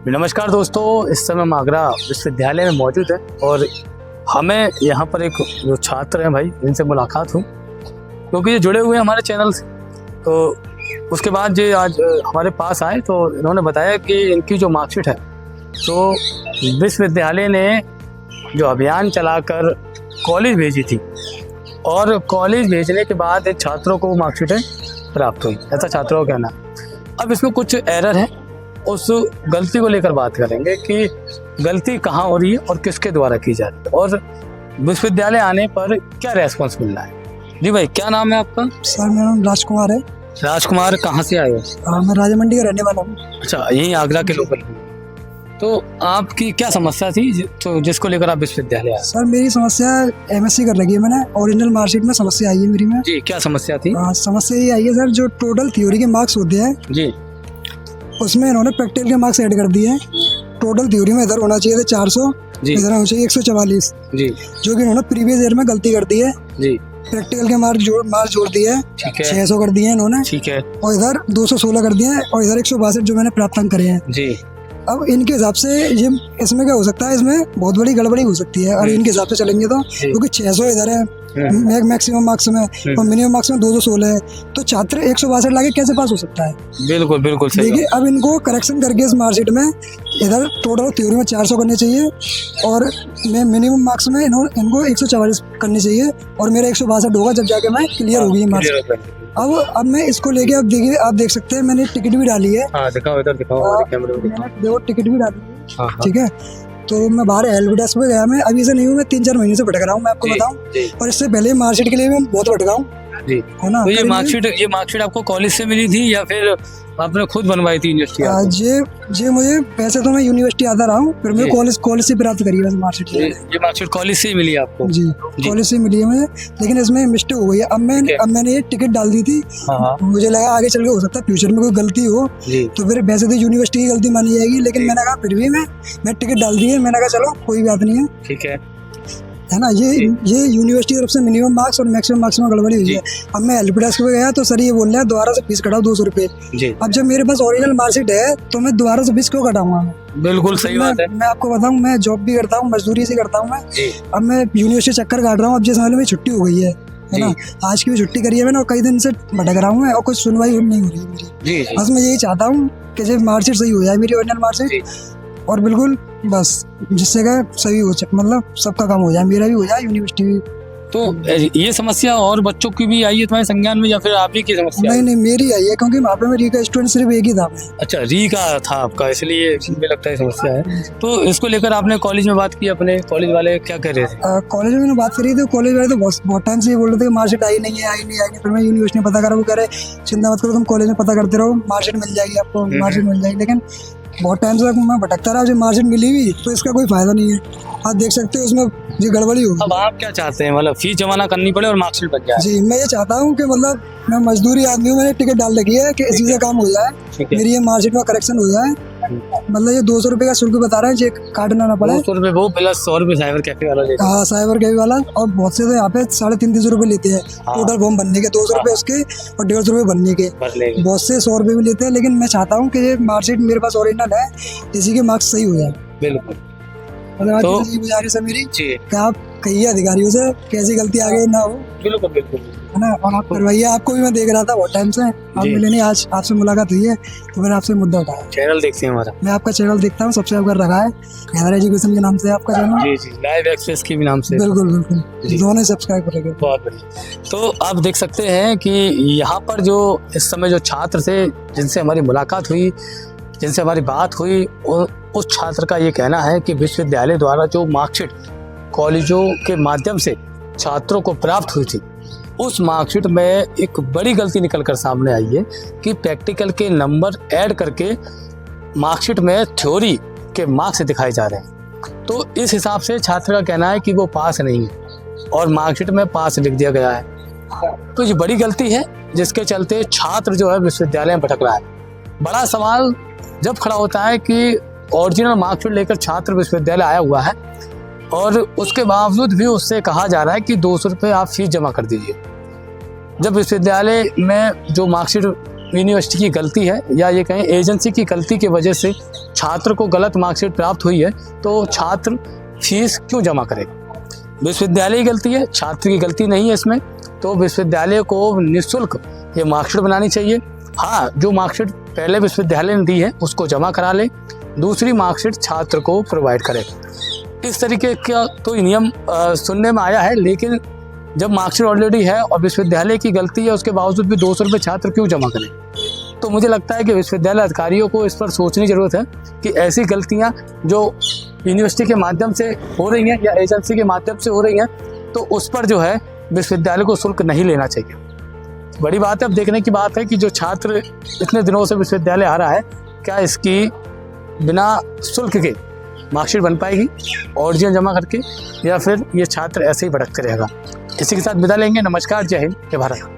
नमस्कार दोस्तों, इस समय हम आगरा विश्वविद्यालय में मौजूद है और हमें यहाँ पर एक जो छात्र हैं भाई, इनसे मुलाकात हुई क्योंकि ये जुड़े हुए हैं हमारे चैनल से। तो उसके बाद ये आज हमारे पास आए तो इन्होंने बताया कि इनकी जो मार्कशीट है तो विश्वविद्यालय ने जो अभियान चलाकर कॉलेज भेजी थी और कॉलेज भेजने के बाद छात्रों को मार्कशीटें प्राप्त हुई, ऐसा छात्रों का कहना है। अब इसमें कुछ एरर है, उस गलती को लेकर बात करेंगे कि गलती कहाँ हो रही है और किसके द्वारा की जा रही है और विश्वविद्यालय आने पर क्या रेस्पॉन्स मिल रहा है। जी भाई, क्या नाम है आपका? सर मेरा नाम राजकुमार है। राजकुमार, कहाँ से आए हो? मैं राजा मंडी का रहने वाला हूँ। अच्छा, यहीं आगरा के लोकल। तो आपकी क्या समस्या थी तो जिसको लेकर आप विश्वविद्यालय आए? सर मेरी समस्या एमएससी कर लगी है मैंने, ओरिजिनल मार्कशीट में समस्या आई है मेरी में। जी, क्या समस्या थी? समस्या ये आई है सर, जो टोटल थ्योरी के मार्क्स होते हैं जी, उसमें इन्होंने प्रैक्टिकल के मार्क्स ऐड कर दिए हैं। टोटल थ्योरी में इधर होना चाहिए थे 400, इधर होना चाहिए 144 जी, जो कि इन्होंने प्रीवियस ईयर में गलती कर दी है। जी, प्रैक्टिकल के मार्क्स जोड़ दिए हैं, ठीक है, 600 कर दिए हैं इन्होंने, ठीक है, और इधर 216 कर दिए हैं और इधर 162 जो मैंने प्राप्त अंक करे हैं। जी। अब इनके हिसाब से ये इसमें क्या हो सकता है, इसमें बहुत बड़ी गड़बड़ी हो सकती है और इनके हिसाब से चलेंगे तो, क्योंकि 600 इधर है मैक्सिमम मार्क्स में और मिनिमम मार्क्स में 216 है, तो छात्र 162 लाके कैसे पास हो सकता है? बिल्कुल बिल्कुल सही। देखिए, अब इनको करेक्शन करके इस मार्कशीट में इधर टोटल थ्योरी में 400 करने चाहिए और मिनिमम मार्क्स में इनको 144 करनी चाहिए और मेरा 162 होगा जब जाके मैं क्लियर होगी मार्क्स। अब मैं इसको लेके, अब देखिए, आप देख सकते हैं मैंने टिकट भी डाली है। हाँ, दिखाओ इधर, दिखाओ कैमरे में दिखाओ। देखो टिकट भी डाली है, हाँ, ठीक है। तो मैं बाहर हेल्प डेस्क पे गया, मैं अभी से नहीं हूँ, मैं 3-4 महीने से भटक रहा हूँ, मैं आपको बताऊँ। और इससे पहले मार्कशीट के लिए मैं बहुत भटका हूँ, है ना। तो ये मार्कशीट आपको कॉलेज से मिली थी या फिर आपने खुद बनवाई थी यूनिवर्सिटी? मुझे वैसे तो मैं यूनिवर्सिटी आता रहा हूँ, फिर मैं कॉलेज से प्राप्त करी है मार्कशीट। ये मार्कशीट कॉलेज से ही मिली आपको? जी, कॉलेज से मिली है मुझे, लेकिन इसमें मिस्टेक हो गई है। अब मैंने ये टिकट डाल दी थी, मुझे लगा आगे चल के हो सकता है फ्यूचर में कोई गलती हो तो फिर वैसे तो यूनिवर्सिटी की गलती मानी जाएगी, लेकिन मैंने कहा फिर भी मैं टिकट डाल दी है, मैंने कहा चलो कोई बात नहीं है, ठीक है ना। ये यूनिवर्सिटी की तरफ से मिनिमम मार्क्स और मैक्सिमम मार्क्स में गड़बड़ी हुई है। अब मैं हेल्प डेस्क पे गया तो सर ये बोल रहे हैं दोबारा से फीस कटाओ 200 रुपये। अब जब मेरे पास ओरिजिनल मार्कशीट है तो मैं दोबारा से फीस क्यों कटाऊंगा? बिल्कुल सही बात है। मैं आपको बताऊं, मैं जॉब भी करता हूँ, मजदूरी से करता हूँ मैं। अब मैं यूनिवर्सिटी चक्कर काट रहा हूँ, अब जिस हाल में छुट्टी हो गई है ना, आज की भी छुट्टी करी है मैंने और कई दिन से भटक रहा हूँ मैं और कुछ सुनवाई नहीं हो रही है मेरी। बस मैं यही चाहता हूँ कि जब मार्कशीट सही हो जाए मेरी ओरिजिनल मार्कशीट, और बिल्कुल बस जिससे का सही हो, मतलब सबका काम हो जाए, मेरा भी हो जाए, यूनिवर्सिटी भी। तो ये समस्या और बच्चों की भी आई है तुम्हारे संज्ञान में या फिर आप ही की समस्या? नहीं, मेरी आई है, क्योंकि वहाँ पे मैं री का स्टूडेंट सिर्फ एक ही था। अच्छा, री का था आपका, इसलिए मुझे लगता है समस्या है। तो इसको लेकर आपने कॉलेज में बात की, अपने कॉलेज वाले क्या कह रहे थे? कॉलेज में बात करी थी, कॉलेज वाले तो बहुत टाइम से ये बोल रहे थे मार्कशीट आई नहीं। फिर मैं यूनिवर्सिटी में पता करा, वो कह रहे चिंता मत करो, तुम कॉलेज में पता करते रहो, मार्कशीट मिल जाएगी आपको, मार्कशीट मिल जाएगी। लेकिन बहुत टाइम से मैं भटकता रहा, जो मार्कशीट मिली भी तो इसका कोई फायदा नहीं है। आप देख सकते हो उसमें ये गड़बड़ी हो। अब आप क्या चाहते हैं, मतलब फीस जमा ना करनी पड़े और मार्कशीट बन जाए? जी, मैं ये चाहता हूँ कि मतलब मैं मजदूरी आदमी हूँ, मैंने टिकट डाल रखी है कि इसी से काम हो जाए, मेरी ये मार्कशीट में करेक्शन हो जाए। मतलब ये 200 रुपये का शुल्क बता रहे हैं, ये काटना ना पड़े। 200 रुपये वो प्लस 100 रुपये साइबर कैफे वाला लेते हैं। हाँ, साइबर कैफे वाला, और बहुत से तो यहाँ पे 350 रुपये लेते हैं टोटल फॉर्म भरने के, 200 रुपये उसके और 150 रुपये भरने के, बहुत से 100 रुपये भी लेते हैं। लेकिन मैं चाहता हूँ कि ये मार्कशीट मेरे पास ओरिजिनल है, इसी के मार्क्स सही हो जाए। बिल्कुल। तो गुजारिश है मेरी कि आप कहिए अधिकारियों से कैसी गलती आगे ना हो। बिल्कुल बिल्कुल, है ना। और आप करवाइए, आपको भी मैं देख रहा था बहुत टाइम से, आप मिले नहीं, आज आपसे मुलाकात हुई है तो मैंने आपसे मुद्दा उठाया। चैनल देखते हैं हमारा? मैं आपका चैनल देखता हूँ, सब्सक्राइब कर रखा है, हैदर एजुकेशन के नाम से आपका चैनल। जी, लाइव एक्सप्रेस के भी नाम से। बिल्कुल, दोनों सब्सक्राइब कर रखे। बहुत बढ़िया। तो आप देख सकते हैं कि यहाँ पर जो इस समय जो छात्र थे जिनसे हमारी मुलाकात हुई, जिनसे हमारी बात हुई, उस छात्र का ये कहना है कि विश्वविद्यालय द्वारा जो मार्कशीट कॉलेजों के माध्यम से छात्रों को प्राप्त हुई थी, उस मार्कशीट में एक बड़ी गलती निकल कर सामने आई है कि प्रैक्टिकल के नंबर ऐड करके मार्कशीट में थ्योरी के मार्क्स दिखाए जा रहे हैं। तो इस हिसाब से छात्र का कहना है कि वो पास नहीं है और मार्कशीट में पास लिख दिया गया है। तो ये बड़ी गलती है जिसके चलते छात्र जो है विश्वविद्यालय में भटक रहा है। बड़ा सवाल जब खड़ा होता है कि ओरिजिनल मार्कशीट लेकर छात्र विश्वविद्यालय आया हुआ है और उसके बावजूद भी उससे कहा जा रहा है कि 200 रुपये आप फीस जमा कर दीजिए। जब विश्वविद्यालय में जो मार्कशीट यूनिवर्सिटी की गलती है या ये कहें एजेंसी की गलती की वजह से छात्र को गलत मार्कशीट प्राप्त हुई है, तो छात्र फीस क्यों जमा करेगा? विश्वविद्यालय की गलती है, छात्र की गलती नहीं है इसमें। तो विश्वविद्यालय को निःशुल्क ये मार्कशीट बनानी चाहिए। हाँ, जो मार्कशीट पहले विश्वविद्यालय ने दी है उसको जमा करा ले, दूसरी मार्कशीट छात्र को प्रोवाइड करे। इस तरीके का तो नियम सुनने में आया है, लेकिन जब मार्कशीट ऑलरेडी है और विश्वविद्यालय की गलती है उसके बावजूद भी 200 रुपये छात्र क्यों जमा करें? तो मुझे लगता है कि विश्वविद्यालय अधिकारियों को इस पर सोचने की जरूरत है कि ऐसी गलतियां जो यूनिवर्सिटी के माध्यम से हो रही हैं या एजेंसी के माध्यम से हो रही हैं, तो उस पर जो है विश्वविद्यालय को शुल्क नहीं लेना चाहिए। बड़ी बात है, अब देखने की बात है कि जो छात्र इतने दिनों से विश्वविद्यालय आ रहा है, क्या इसकी बिना शुल्क के मार्कशीट बन पाएगी ऑरिजिनल जमा करके, या फिर ये छात्र ऐसे ही भटकते रहेगा। इसी के साथ विदा लेंगे। नमस्कार, जय हिंद, जय भारत।